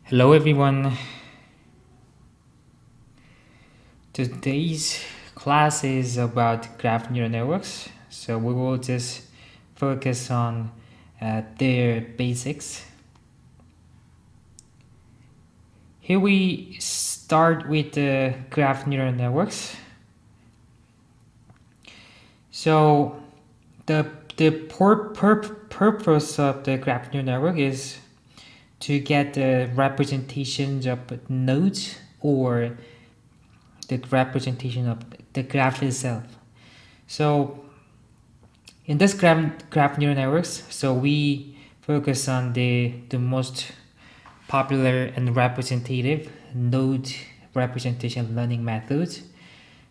Hello everyone. Today's class is about graph neural networks, so we will just focus on their basics. Here we start with the graph neural networks. So the purpose of the graph neural network is to get the representations of nodes or the representation of the graph itself. So in this graph neural networks, so we focus on the most popular and representative node representation learning methods.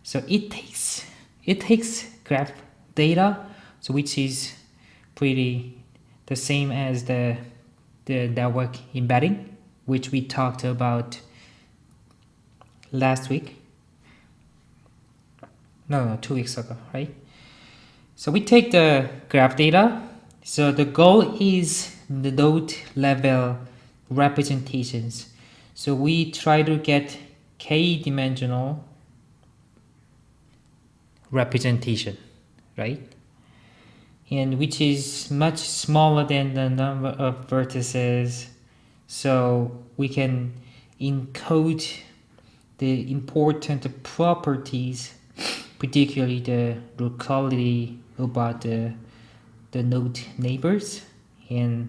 So it takes graph data, so which is pretty the same as the network embedding, which we talked about last week. No, 2 weeks ago, right? So we take the graph data. So the goal is the node level representations. So we try to get k-dimensional representation, right? And which is much smaller than the number of vertices. So we can encode the important properties, particularly the locality about the node neighbors, and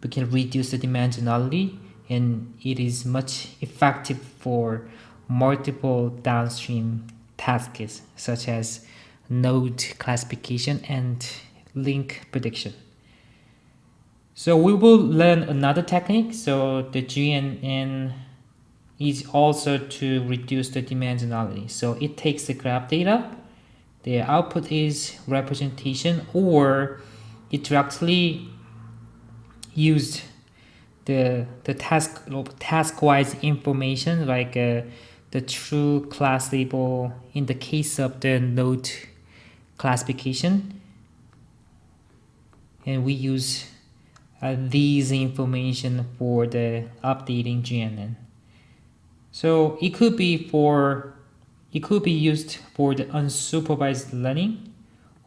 we can reduce the dimensionality, and it is much effective for multiple downstream tasks such as node classification and link prediction. So we will learn another technique. So the GNN is also to reduce the dimensionality. So it takes the graph data, the output is representation, or it directly used the task-wise information like the true class label in the case of the node classification, and we use these information for the updating GNN. So it could be used for the unsupervised learning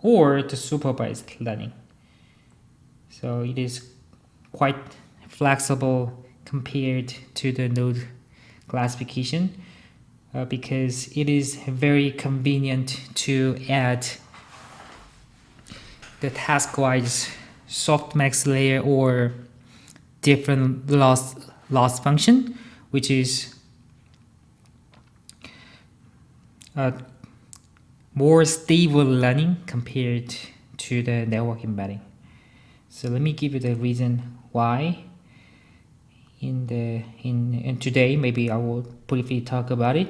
or the supervised learning. So it is quite flexible compared to the node classification because it is very convenient to add the task-wise softmax layer or different loss function, which is more stable learning compared to the network embedding. So let me give you the reason why. In today, maybe I will briefly talk about it.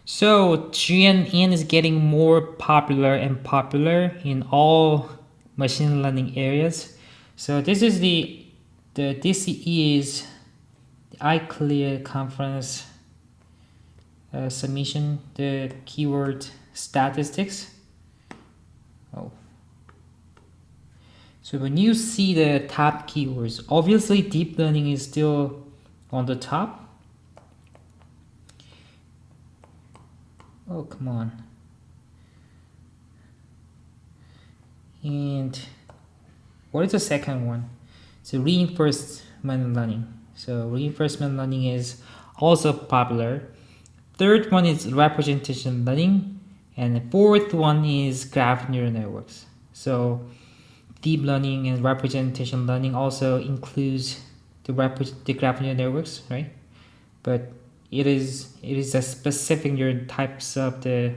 So GNN is getting more popular and popular in all machine learning areas. So this is the DCE's iClear conference submission, the keyword statistics. So when you see the top keywords, obviously deep learning is still on the top. Oh, come on. And what is the second one? So reinforcement learning. So reinforcement learning is also popular. Third one is representation learning, and the fourth one is graph neural networks. So deep learning and representation learning also includes the graph neural networks, right? But it is a specific neural types of the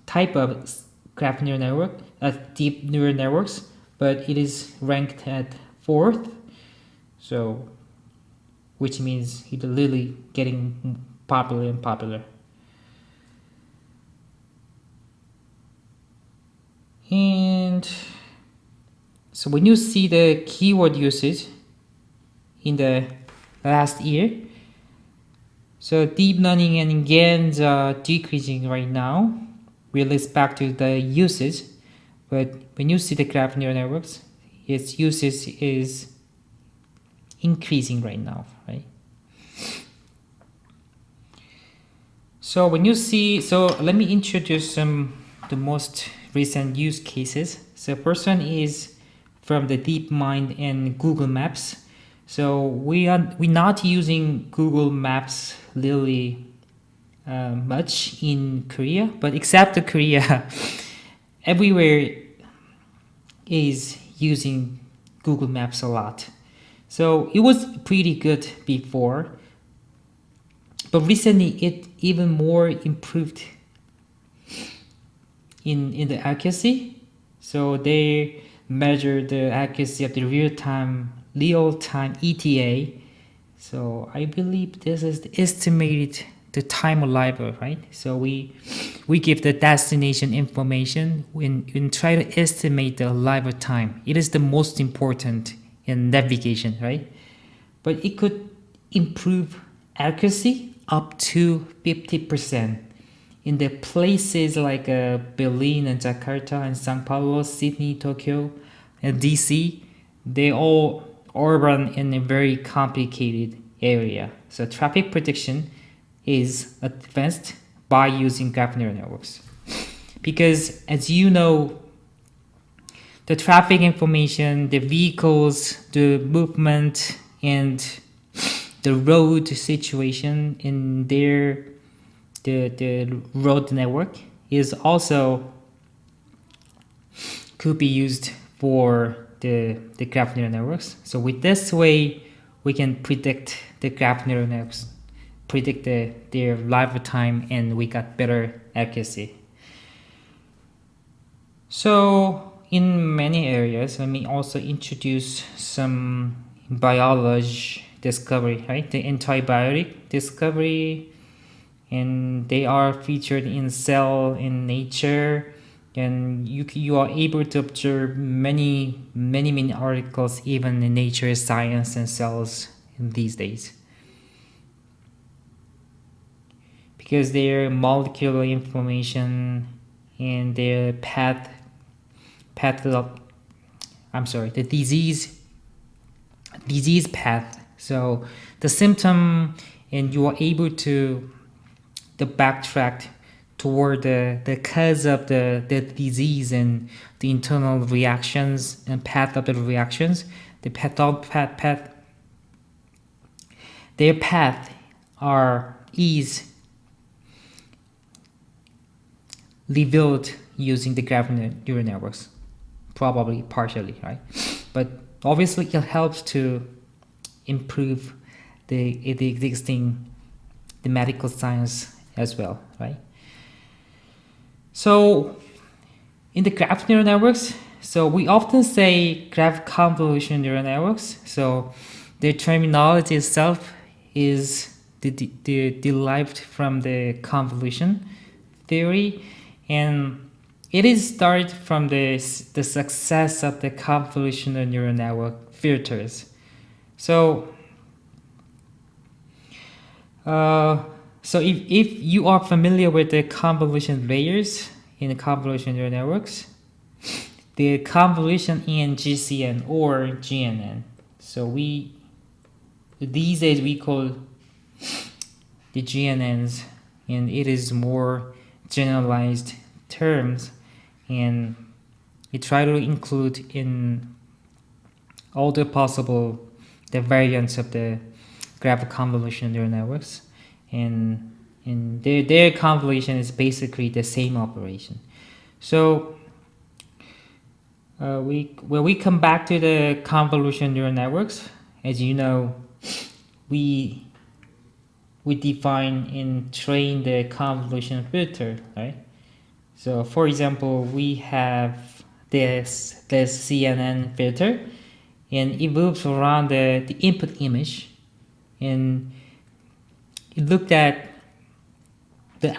type of graph neural network, deep neural networks, but it is ranked at 4th. So, which means it's literally getting popular and popular. And so when you see the keyword usage in the last year, so deep learning and GANs are decreasing right now with respect to the usage, but when you see the graph neural networks, its usage is increasing right now, right? So when you see, so let me introduce the most recent use cases. So first one is from the DeepMind and Google Maps. So we're not using Google Maps really much in Korea, but except the Korea, everywhere is using Google Maps a lot. So it was pretty good before, but recently it even more improved in the accuracy. So they measure the accuracy of the real-time ETA. So I believe this is the estimated the time arrival, right? So we give the destination information and try to estimate the arrival time. It is the most important in navigation, right? But it could improve accuracy up to 50% in the places like Berlin and Jakarta and Sao Paulo, Sydney, Tokyo, and DC. They all run in a very complicated area. So traffic prediction is advanced by using graph neural networks. Because as you know, the traffic information, the vehicles, the movement, and the road situation in the road network is also could be used for the graph neural networks. So with this way, we can predict the graph neural networks, predict their arrival time, and we got better accuracy. So in many areas, let me also introduce some biology discovery, right? The antibiotic discovery, and they are featured in Cell in Nature, and you are able to observe many articles even in Nature, Science, and Cells in these days, because their molecular information and their the disease path. So the symptom, and you are able to backtrack toward the cause of the disease and the internal reactions and path of the reactions. The their path is revealed using the graph neural networks, probably partially, right? But obviously it helps to improve the existing medical science as well, right? So in the graph neural networks, so we often say graph convolution neural networks. So the terminology itself is derived from the convolution theory, and it is started from the success of the convolutional neural network filters. So if you are familiar with the convolution layers in the convolution neural networks, the convolution in GCN or GNN. So these days we call the GNNs, and it is more generalized terms, and we try to include in all the possible the variants of the graph convolution neural networks, and their convolution is basically the same operation. So when we come back to the convolution neural networks, as you know, we define and train the convolution filter, right? So for example, we have this CNN filter, and it moves around the input image, and it looked at the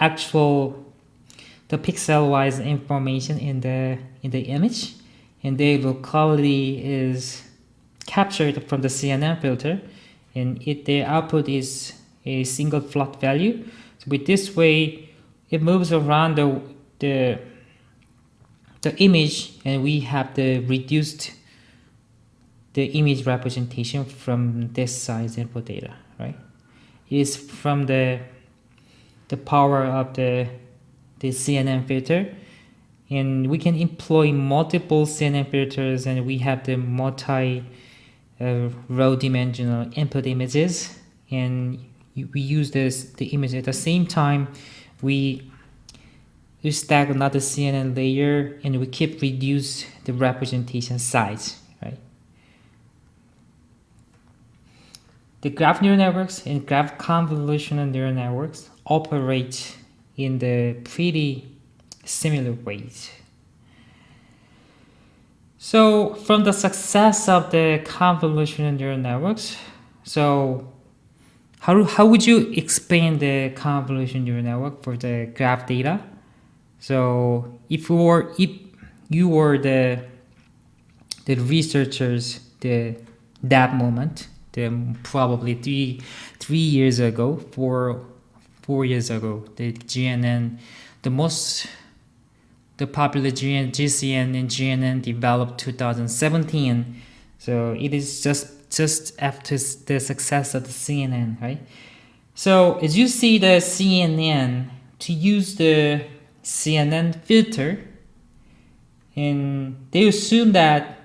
pixel-wise information in the image, and the locality is captured from the CNN filter, and their output is a single float value. So with this way, it moves around the image, and we have the reduced the image representation from this size input data, right? It is from the power of the CNN filter, and we can employ multiple CNN filters, and we have the multi row dimensional input images, and we use the image at the same time. We stack another CNN layer, and we keep reduce the representation size, right? The graph neural networks and graph convolutional neural networks operate in the pretty similar ways. So from the success of the convolutional neural networks, so how would you explain the convolutional neural network for the graph data? So if you were the researchers that moment, probably three years ago, 4 years ago, the GNN, the popular GCN and GNN developed 2017. So it is just after the success of the CNN, right? So as you see the CNN, to use the CNN filter, and they assume that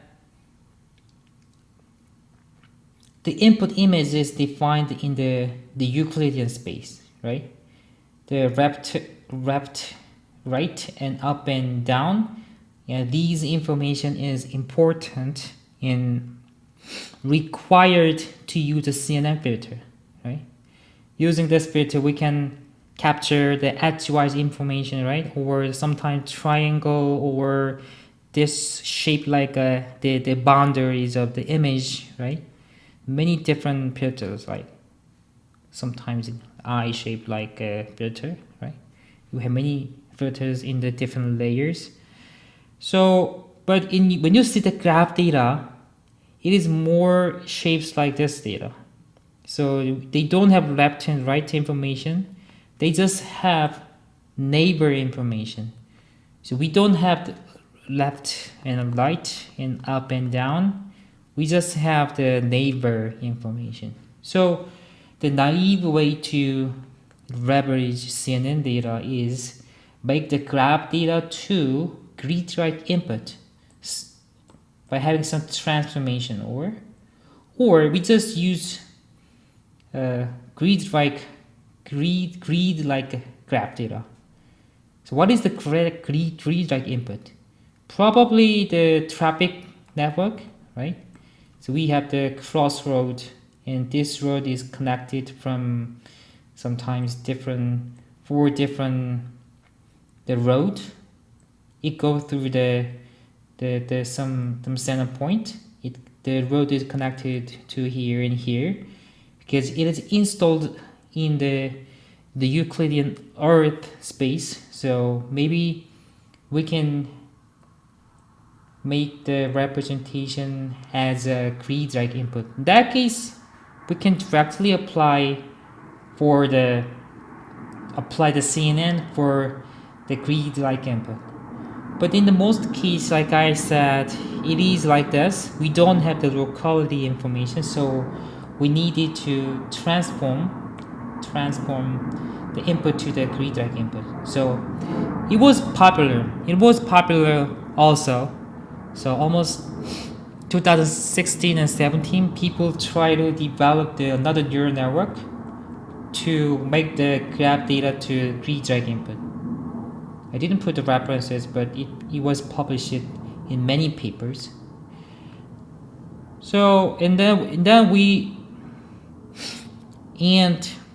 the input image is defined in the Euclidean space, right? The left, right, and up and down. Yeah, these information is important and required to use the CNN filter, right? Using this filter, we can capture the edgewise information, right? Or sometimes triangle, or this shape like the boundaries of the image, right? Many different filters, like sometimes eye shape like a filter, right? You have many filters in the different layers. So, but when you see the graph data, it is more shapes like this data. So they don't have left and right information. They just have neighbor information. So we don't have the left and right and up and down. We just have the neighbor information. So the naive way to leverage CNN data is make the graph data to grid-like input by having some transformation, or we just use grid-like graph data. So what is the correct grid-like input? Probably the traffic network, right? So we have the crossroad, and this road is connected from sometimes four different the road. It goes through some center point. The road is connected to here and here because it is installed in the Euclidean Earth space. So maybe we can make the representation as a grid-like input. In that case, we can directly apply the CNN for the grid-like input. But in the most case, like I said, it is like this. We don't have the locality information, so we needed to transform the input to the grid-like input. So it was popular. It was popular also. So almost 2016 and 17, people try to develop another neural network to make the graph data to grid-like input. I didn't put the references, but it was published in many papers. So and then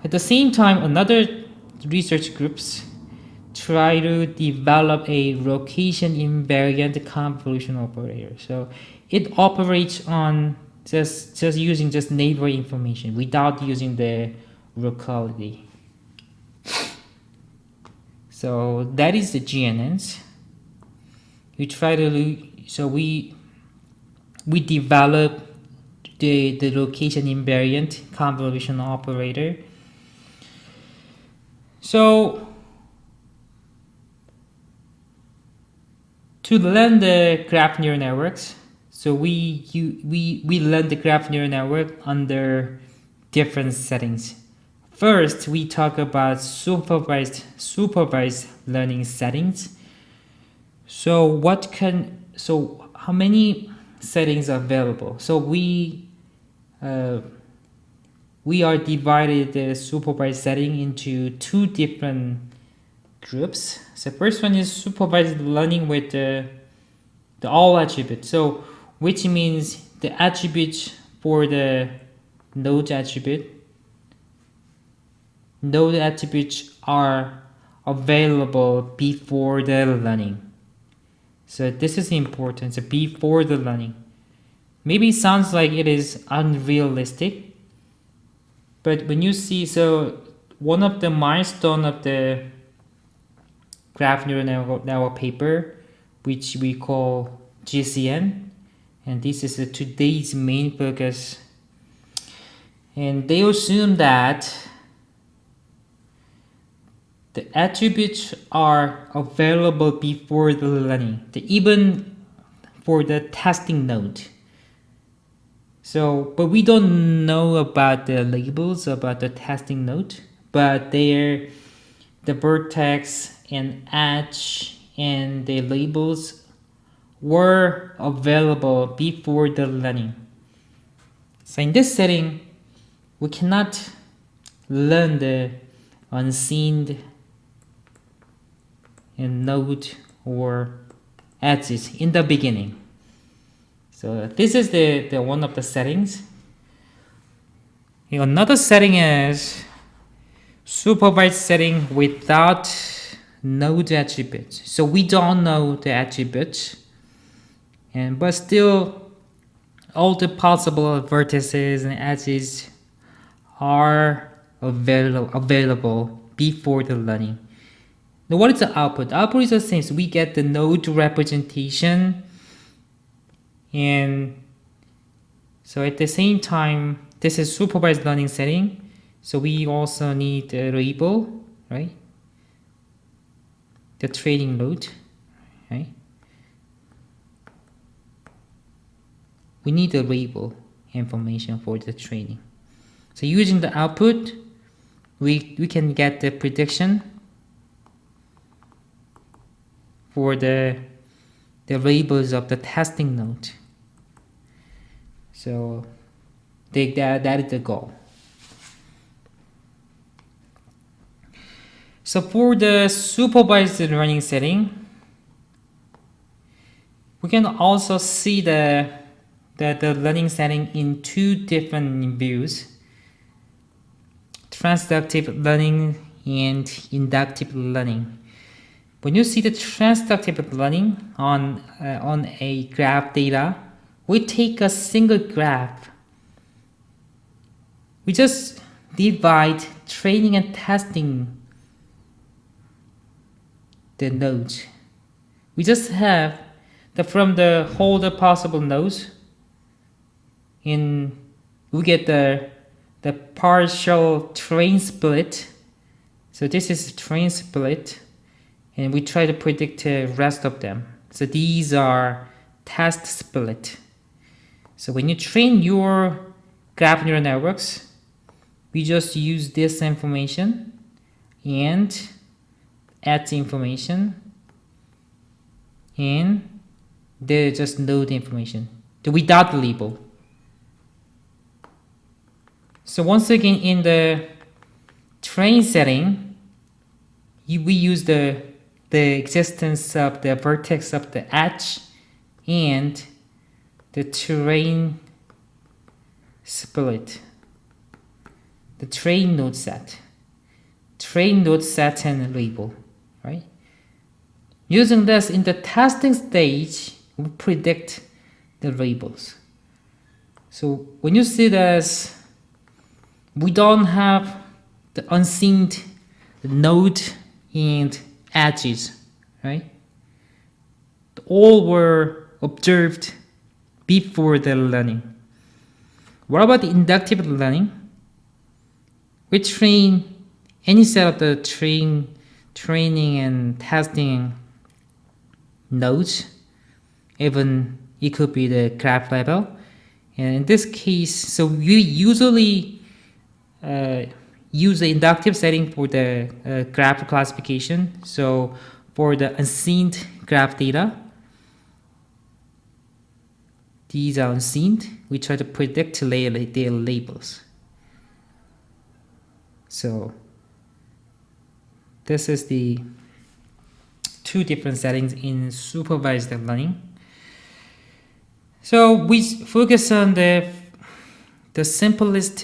at the same time, another research groups try to develop a location invariant convolution operator. So it operates on just using just neighbor information without using the locality. So that is the GNNs. We try to we develop the location invariant convolution operator. So to learn the graph neural networks, So we learn the graph neural network under different settings. First, we talk about supervised learning settings. So how many settings are available? So we are divided the supervised setting into two different groups. So first one is supervised learning with the all attributes. So which means the attributes for the node attributes are available before the learning. So this is important. So before the learning. Maybe it sounds like it is unrealistic, but when you see, so one of the milestone of the graph neural network paper, which we call GCN, and this is today's main focus. And they assume that the attributes are available before the learning, even for the testing node. So, but we don't know about the labels about the testing node, but the vertex and edge and the labels were available before the learning. So in this setting, we cannot learn the unseen and node or edges in the beginning. So this is the one of the settings. Another setting is supervised setting without node attributes. So we don't know the attributes, but still all the possible vertices and edges are available before the learning. Now what is the output? The output is the same. So we get the node representation, and so at the same time, this is supervised learning setting. So we also need a label, right? The training node, right? We need a label information for the training. So using the output, we can get the prediction for the labels of the testing node. So that is the goal. So for the supervised learning setting, we can also see the learning setting in two different views: transductive learning and inductive learning. When you see the transductive learning on a graph data, we take a single graph. We just divide training and testing the nodes. We just have from the whole the possible nodes, we get the partial train split. So this is train split, and we try to predict the rest of them. So these are test split. So when you train your graph neural networks, we just use this information and add the information, and they just node information without the label. So once again, in the train setting, we use the existence of the vertex of the edge and the train split, the train node set and label, right? Using this in the testing stage, we predict the labels. So when you see this, we don't have the unseen node and edges, right? All were observed before the learning. What about the inductive learning? We train any set of the training and testing nodes even it could be the graph level. And in this case, so we usually use the inductive setting for the graph classification. So for the unseen graph data, these are unseen. We try to predict their labels. So this is the two different settings in supervised learning. So we focus on the simplest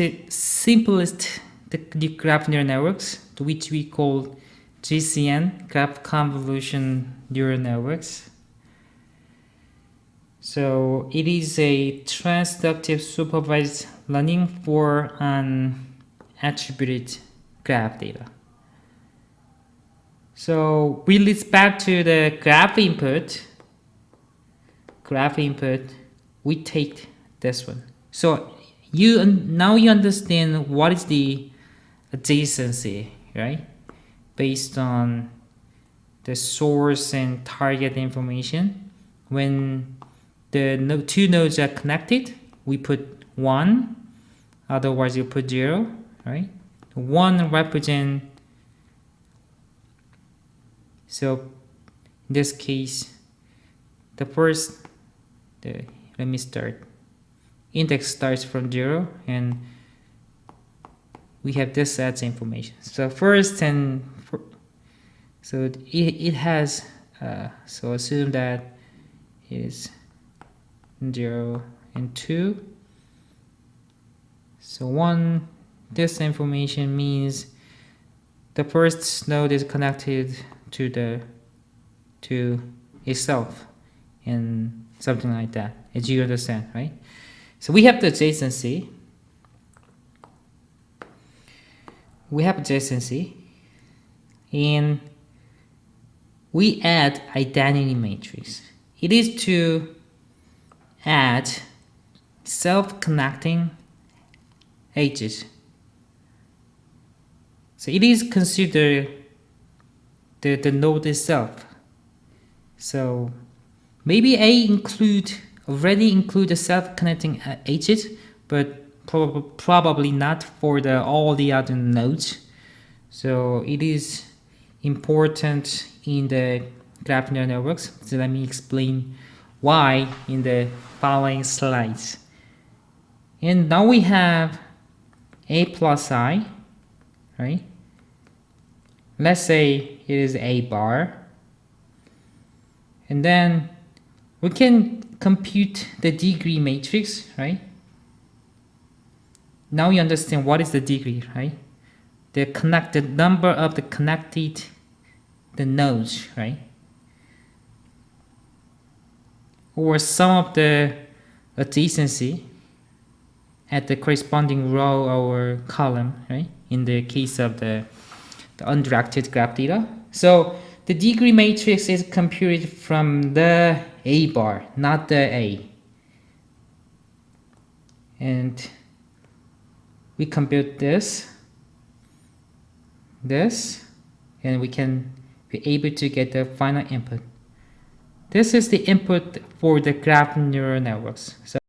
the graph neural networks, which we call GCN, graph convolution neural networks. So it is a transductive supervised learning for an attributed graph data. So we list back to the graph input. We take this one. So now you understand what is the adjacency, right? Based on the source and target information. When the two nodes are connected, we put 1, otherwise you put 0, right? 1 represent, so in this case, the first, let me start. Index starts from 0, and we have this as information. So first so it has, so assume that it is 0 and 2. So 1, this information means the first node is connected to itself, and something like that, as you understand, right? So we have the adjacency. And we add identity matrix. It is to add self-connecting edges. So it is considered the node itself. So maybe already include the self-connecting edges, but probably not for all the other nodes. So it is important in the graph neural networks. So let me explain why in the following slides. And now we have a plus I, right? Let's say it is a bar. And then we can compute the degree matrix, right? Now you understand what is the degree, right? The number of the connected nodes, right? Or sum of the adjacency at the corresponding row or column, right? In the case of the undirected graph data. So the degree matrix is computed from the A bar, not the A. And we compute this, and we can be able to get the final input. This is the input for the graph neural networks. So